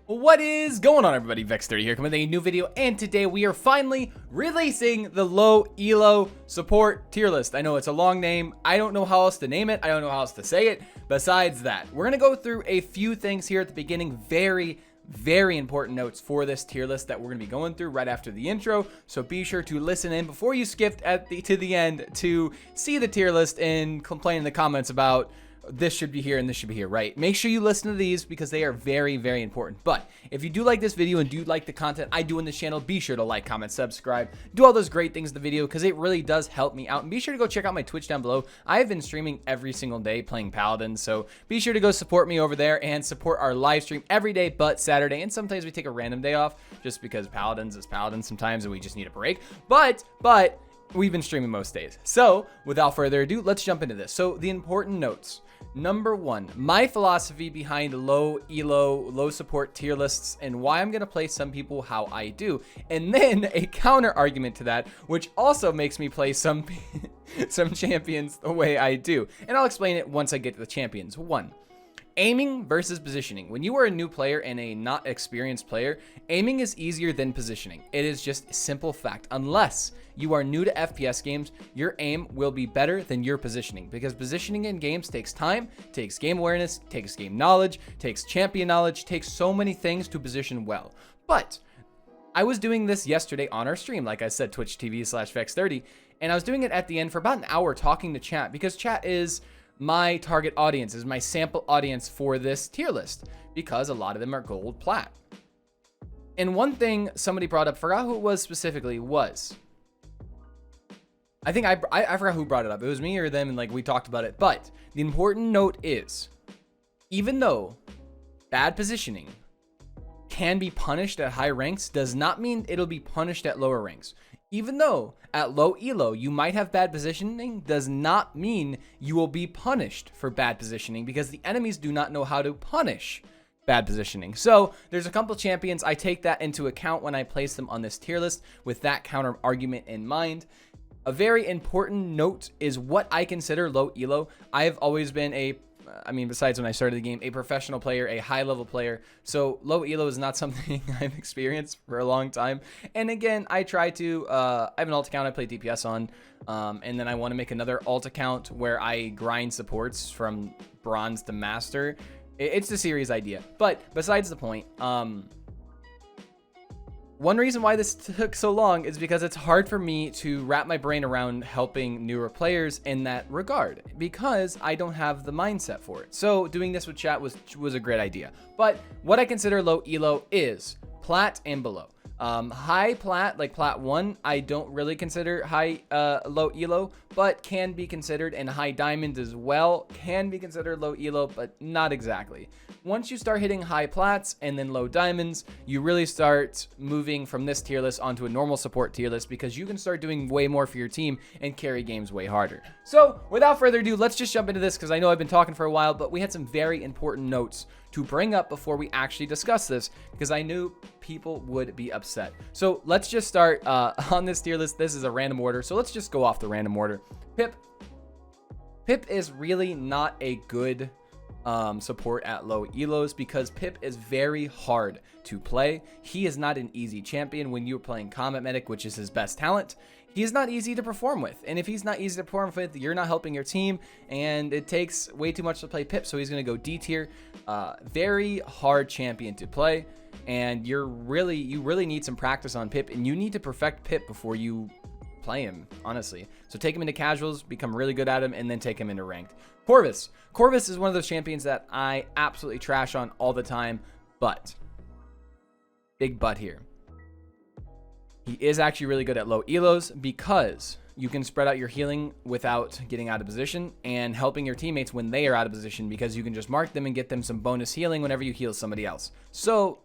What is going on, everybody? Vex30 here, coming with a new video, and today we are finally releasing the Low Elo support tier list. I know it's a long name. I don't know how else to name it. I don't know how else to say it. Besides that, we're going to go through a few things here at the beginning. Very important notes for this tier list that we're going to be going through right after the intro. So be sure to listen in before you skip to the end to see the tier list and complain in the comments about this should be here and this should be here, right? Make sure you listen to these because they are very important. But if you do like this video and do like the content I do on this channel, be sure to like, comment, subscribe, do all those great things in the video because it really does help me out. And be sure to go check out my Twitch down below. I have been streaming every single day playing Paladins, so be sure to go support me over there and support our live stream every day but Saturday. And sometimes we take a random day off just because Paladins is Paladins sometimes and we just need a break. But we've been streaming most days. So without further ado, let's jump into this. So the important notes. Number one, my philosophy behind low elo, low support tier lists and why I'm going to play some people how I do. And then a counter argument to that, which also makes me play some champions the way I do. And I'll explain it once I get to the champions. One, aiming versus positioning. When you are a new player and a not experienced player, aiming is easier than positioning. It is just a simple fact. Unless you are new to FPS games, your aim will be better than your positioning because positioning in games takes time, takes game awareness, takes game knowledge, takes champion knowledge, takes so many things to position well. But I was doing this yesterday on our stream, like I said, Twitch TV/Vex30, and I was doing it at the end for about an hour talking to chat because chat is my target audience, is my sample audience for this tier list because a lot of them are gold plat. And one thing somebody brought up, forgot who it was specifically, was I think I forgot who brought it up. It was me or them, and like we talked about it. But the important note is, even though bad positioning can be punished at high ranks, does not mean it'll be punished at lower ranks. Even though at low elo you might have bad positioning, does not mean you will be punished for bad positioning because the enemies do not know how to punish bad positioning. So there's a couple champions. I take that into account when I place them on this tier list with that counter argument in mind. A very important note is what I consider low elo. I have always been besides when I started the game, a professional player, a high level player. So low elo is not something I've experienced for a long time. And again, I try to, I have an alt account I play DPS on. And then I want to make another alt account where I grind supports from bronze to master. It's the series idea. But besides the point, one reason why this took so long is because it's hard for me to wrap my brain around helping newer players in that regard because I don't have the mindset for it. So doing this with chat was a great idea. But what I consider low elo is plat and below. High plat, like plat 1, I don't really consider low elo, but can be considered, and high diamond as well can be considered low elo, but not exactly. Once you start hitting high plats and then low diamonds, you really start moving from this tier list onto a normal support tier list because you can start doing way more for your team and carry games way harder. So without further ado, let's just jump into this because I know I've been talking for a while, but we had some very important notes to bring up before we actually discuss this because I knew people would be upset. So let's just start on this tier list. This is a random order, so let's just go off the random order. Pip is really not a good support at low elos because Pip is very hard to play. He is not an easy champion when you're playing combat medic, which is his best talent. He is not easy to perform with, and if he's not easy to perform with, you're not helping your team, and it takes way too much to play Pip, so he's going to go D tier. Very hard champion to play, and you really need some practice on Pip, and you need to perfect Pip before you play him, honestly. So take him into casuals, become really good at him, and then take him into ranked. Corvus is one of those champions that I absolutely trash on all the time, but big but here. He is actually really good at low elos because you can spread out your healing without getting out of position and helping your teammates when they are out of position because you can just mark them and get them some bonus healing whenever you heal somebody else. So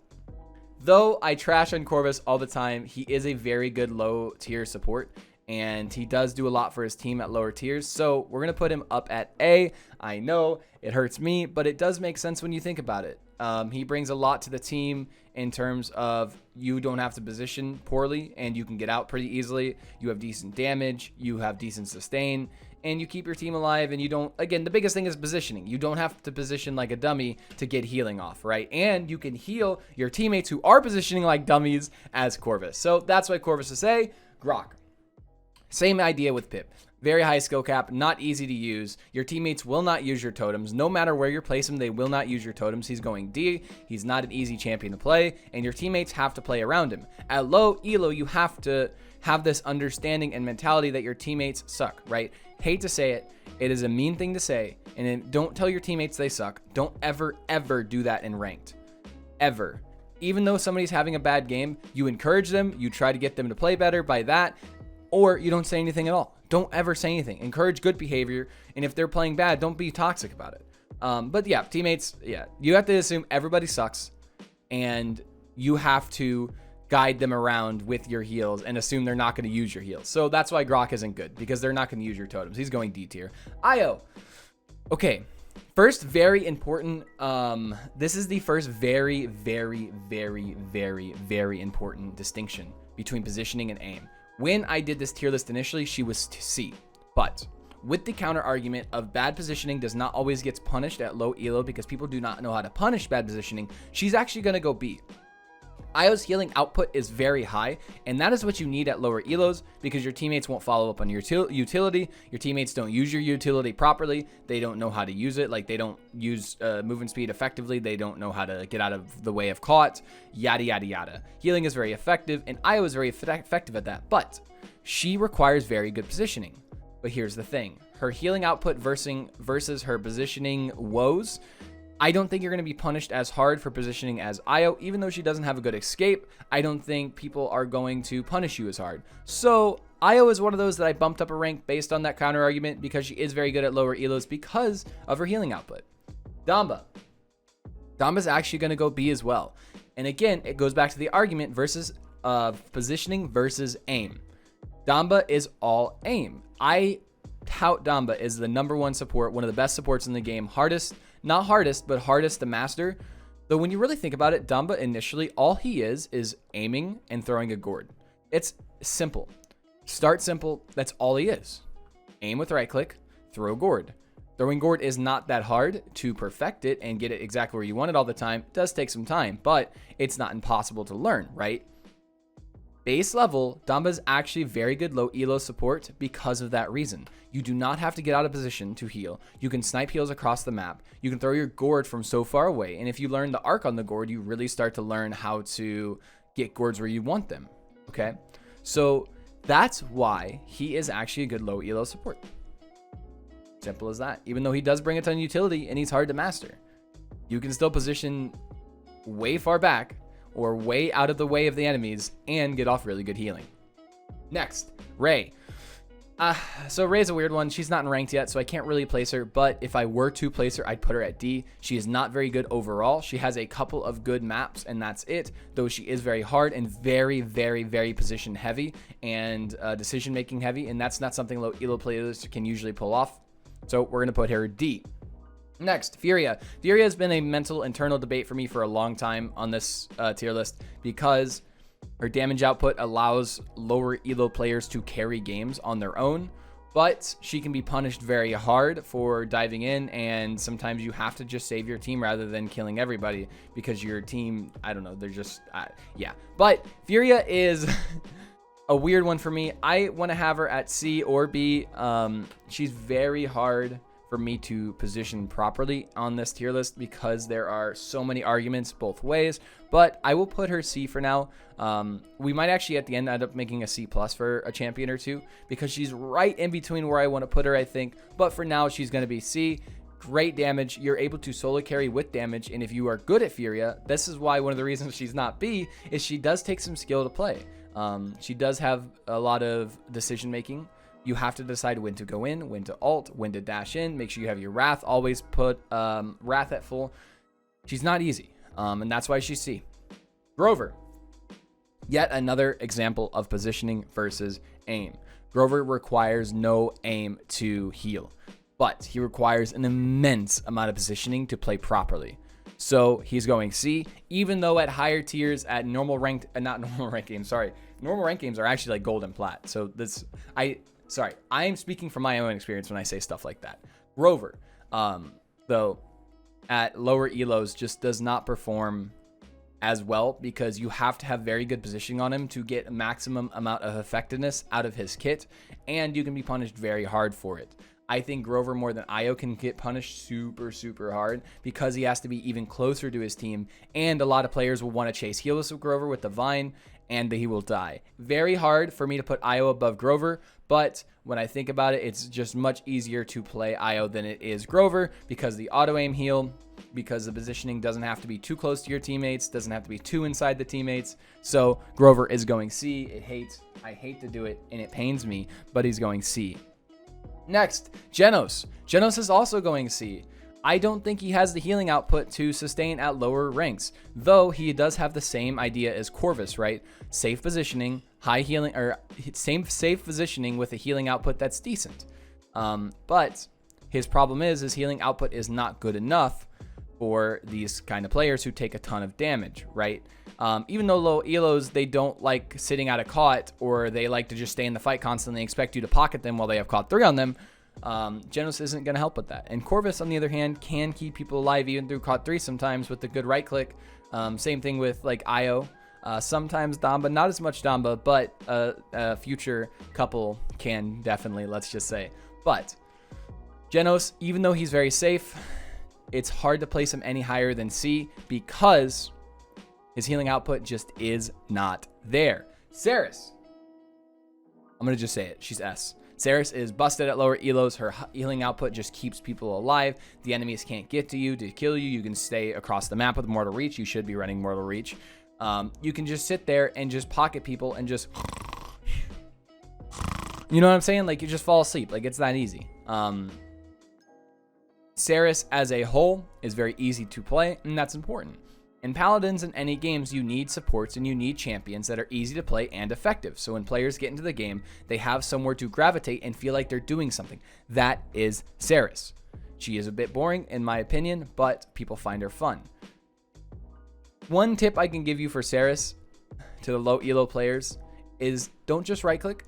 though I trash on Corvus all the time, he is a very good low tier support and he does do a lot for his team at lower tiers. So we're going to put him up at A. I know it hurts me, but it does make sense when you think about it. He brings a lot to the team in terms of you don't have to position poorly and you can get out pretty easily. You have decent damage, you have decent sustain, and you keep your team alive. And you don't, again, the biggest thing is positioning. You don't have to position like a dummy to get healing off, right? And you can heal your teammates who are positioning like dummies as Corvus. So that's why Corvus is A. Grok. Same idea with Pip. Very high skill cap, not easy to use. Your teammates will not use your totems. No matter where you place him, they will not use your totems. He's going D. He's not an easy champion to play, and your teammates have to play around him. At low elo, you have to have this understanding and mentality that your teammates suck, right? Hate to say it. It is a mean thing to say, and then don't tell your teammates they suck. Don't ever, ever do that in ranked. Ever. Even though somebody's having a bad game, you encourage them. You try to get them to play better by that, or you don't say anything at all. Don't ever say anything. Encourage good behavior. And if they're playing bad, don't be toxic about it. But yeah, teammates, yeah, you have to assume everybody sucks and you have to guide them around with your heals and assume they're not going to use your heals. So that's why Grok isn't good, because they're not going to use your totems. He's going D tier. IO. Okay. First, very important. This is the first very, very, very, very, very important distinction between positioning and aim. When I did this tier list initially, she was C, but with the counter argument of bad positioning does not always get punished at low elo because people do not know how to punish bad positioning, she's actually going to go B. IO's healing output is very high, and that is what you need at lower elos because your teammates won't follow up on your utility. Your teammates don't use your utility properly. They don't know how to use it. Like, they don't use movement speed effectively. They don't know how to get out of the way of caught, yada, yada, yada. Healing is very effective, and IO is very effective at that, but she requires very good positioning. But here's the thing. Her healing output versus her positioning woes, I don't think you're going to be punished as hard for positioning as IO. Even though she doesn't have a good escape, I don't think people are going to punish you as hard. So IO is one of those that I bumped up a rank based on that counter argument because she is very good at lower elos because of her healing output. Damba. Damba's actually going to go B as well. And again, it goes back to the argument versus positioning versus aim. Damba is all aim. I tout Damba is the #1 support, one of the best supports in the game. Not hardest, but hardest to master. Though when you really think about it, Damba initially, all he is aiming and throwing a gourd. It's simple. Start simple. That's all he is. Aim with right click, throw gourd. Throwing gourd is not that hard to perfect it and get it exactly where you want it all the time. It does take some time, but it's not impossible to learn, right? Base level, Damba is actually very good low elo support because of that reason. You do not have to get out of position to heal. You can snipe heals across the map. You can throw your gourd from so far away. And if you learn the arc on the gourd, you really start to learn how to get gourds where you want them. Okay? So that's why he is actually a good low elo support. Simple as that. Even though he does bring a ton of utility and he's hard to master, you can still position way far back or way out of the way of the enemies and get off really good healing. Next, Ray. So Ray's a weird one. She's not in ranked yet, so I can't really place her, but if I were to place her, I'd put her at D. She is not very good overall. She has a couple of good maps, and that's it, though she is very hard and very, very, very position heavy and decision-making heavy, and that's not something low elo players can usually pull off, so we're going to put her D. Next, Furia. Furia has been a mental internal debate for me for a long time on this tier list because her damage output allows lower elo players to carry games on their own, but she can be punished very hard for diving in, and sometimes you have to just save your team rather than killing everybody because your team, I don't know, they're just, yeah. But Furia is a weird one for me. I want to have her at C or B. She's very hard for me to position properly on this tier list because there are so many arguments both ways, but I will put her C for now. We might actually at the end end up making a C+ for a champion or two because she's right in between where I want to put her, I think, but for now she's going to be C. Great damage. You're able to solo carry with damage, and if you are good at Furia, this is why one of the reasons she's not B is she does take some skill to play. She does have a lot of decision making. You have to decide when to go in, when to ult, when to dash in. Make sure you have your Wrath. Always put Wrath at full. She's not easy, and that's why she's C. Grover. Yet another example of positioning versus aim. Grover requires no aim to heal, but he requires an immense amount of positioning to play properly. So he's going C, even though at higher tiers, at normal ranked, not normal ranked games, sorry. Normal ranked games are actually like gold and plat. So I am speaking from my own experience when I say stuff like that. Grover, though, at lower elos just does not perform as well because you have to have very good positioning on him to get a maximum amount of effectiveness out of his kit, and you can be punished very hard for it. I think Grover more than Io can get punished super hard because he has to be even closer to his team, and a lot of players will want to chase heals with Grover with the Vine, and he will die. Very hard for me to put Io above Grover, but when I think about it, it's just much easier to play Io than it is Grover because the auto aim heal, because the positioning doesn't have to be too close to your teammates, doesn't have to be too inside the teammates. So Grover is going C. I hate to do it and it pains me, but he's going C. Next, Jenos. Jenos is also going C. I don't think he has the healing output to sustain at lower ranks, though he does have the same idea as Corvus, right? Safe positioning, high healing, or same safe positioning with a healing output that's decent. But his problem is his healing output is not good enough for these kind of players who take a ton of damage, right? Even though low elos, they don't like sitting out a caught, or they like to just stay in the fight constantly and expect you to pocket them while they have caught 3 on them. Jenos isn't going to help with that. And Corvus, on the other hand, can keep people alive even through caught 3 sometimes with the good right click. Same thing with like Io. Sometimes Damba, not as much Damba, but a future couple can definitely, let's just say. But Jenos, even though he's very safe, it's hard to place him any higher than C because his healing output just is not there. Seris, I'm going to just say it. She's S. Seris is busted at lower elos. Her healing output just keeps people alive. The enemies can't get to you to kill you. You can stay across the map with Mortal Reach. You should be running Mortal Reach. You can just sit there and just pocket people and just, you know what I'm saying? Like, you just fall asleep. Like, it's that easy. Seris as a whole is very easy to play, and that's important. In Paladins and any games, you need supports and you need champions that are easy to play and effective. So when players get into the game, they have somewhere to gravitate and feel like they're doing something. That is Seris. She is a bit boring in my opinion, but people find her fun. One tip I can give you for Seris to the low elo players is don't just right click.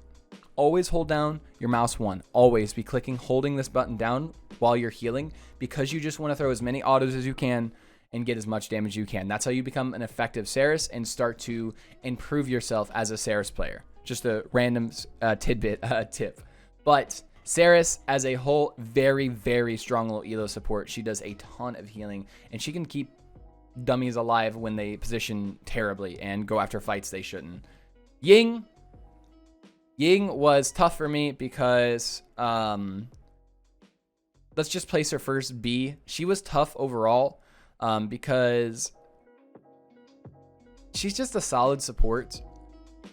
Always hold down your mouse 1. Always be holding this button down while you're healing because you just want to throw as many autos as you can and get as much damage as you can. That's how you become an effective Seris and start to improve yourself as a Seris player. Just a random tidbit tip. But Seris as a whole, very strong low elo support. She does a ton of healing and she can keep dummies alive when they position terribly and go after fights they shouldn't. Ying was tough for me because let's just place her first B. She was tough overall because she's just a solid support.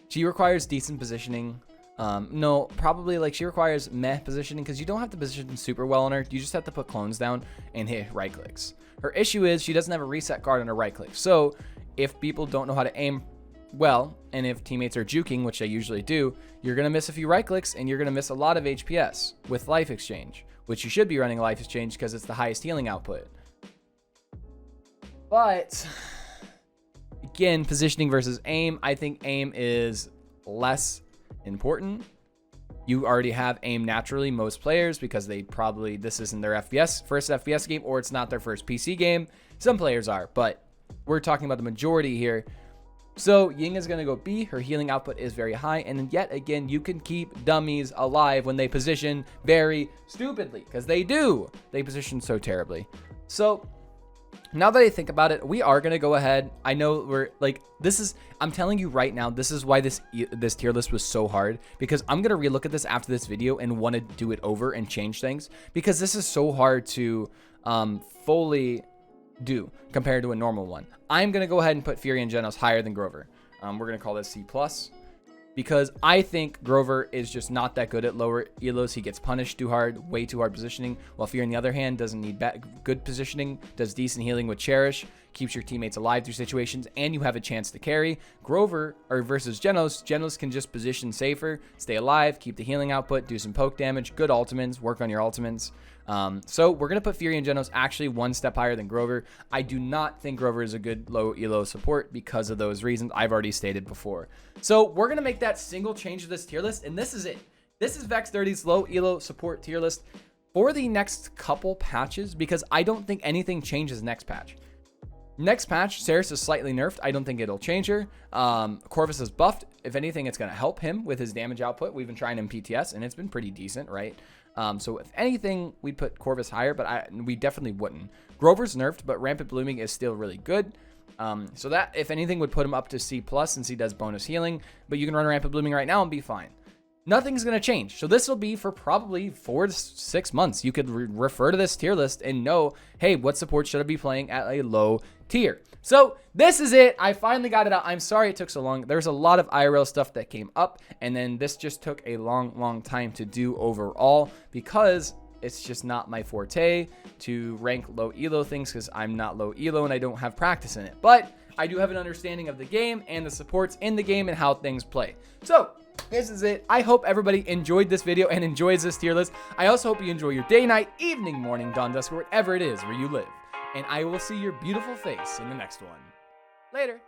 She requires decent positioning. No, probably like she requires meh positioning because you don't have to position super well on her. You just have to put clones down and hit right clicks. Her issue is she doesn't have a reset guard on her right click. So if people don't know how to aim well, and if teammates are juking, which they usually do, you're going to miss a few right clicks and you're going to miss a lot of HPS with life exchange, which you should be running a life exchange because it's the highest healing output. But again, positioning versus aim, I think aim is less important. You already have aim naturally, most players, because they probably, this isn't their first FPS game, or it's not their first PC game. Some players are, but we're talking about the majority here. So Ying is going to go B. Her healing output is very high. And yet again, you can keep dummies alive when they position very stupidly, because they do. They position so terribly. So now that I think about it, we are going to go ahead. I know we're like, I'm telling you right now, this is why this tier list was so hard, because I'm going to relook at this after this video and want to do it over and change things, because this is so hard to fully do compared to a normal one. I'm going to go ahead and put Furia and Jenos higher than Grover. We're going to call this C+, because I think Grover is just not that good at lower elos. He gets punished too hard, way too hard positioning, while Furia on the other hand doesn't need good positioning, does decent healing with Cherish. keeps your teammates alive through situations, and you have a chance to carry. Grover versus Jenos. Jenos can just position safer, stay alive, keep the healing output, do some poke damage, good ultimates, work on your ultimates. So we're going to put Furia and Jenos actually one step higher than Grover. I do not think Grover is a good low elo support because of those reasons I've already stated before. So we're going to make that single change to this tier list, and this is it. This is Vex30's low elo support tier list for the next couple patches, because I don't think anything changes next patch. Next patch, Seris is slightly nerfed. I don't think it'll change her. Corvus is buffed. If anything, it's going to help him with his damage output. We've been trying him PTS, and it's been pretty decent, right? So if anything, we'd put Corvus higher, but we definitely wouldn't. Grover's nerfed, but Rampant Blooming is still really good. So that, if anything, would put him up to C+, since he does bonus healing. But you can run Rampant Blooming right now and be fine. Nothing's going to change. So this will be for probably 4 to 6 months. You could refer to this tier list and know, hey, what support should I be playing at a low tier? So this is it. I finally got it out. I'm sorry it took so long. There's a lot of IRL stuff that came up, and then this just took a long time to do overall, because it's just not my forte to rank low elo things, because I'm not low elo and I don't have practice in it. But I do have an understanding of the game and the supports in the game and how things play. So this is it. I hope everybody enjoyed this video and enjoys this tier list. I also hope you enjoy your day, night, evening, morning, dawn, dusk, or whatever it is where you live. And I will see your beautiful face in the next one. Later.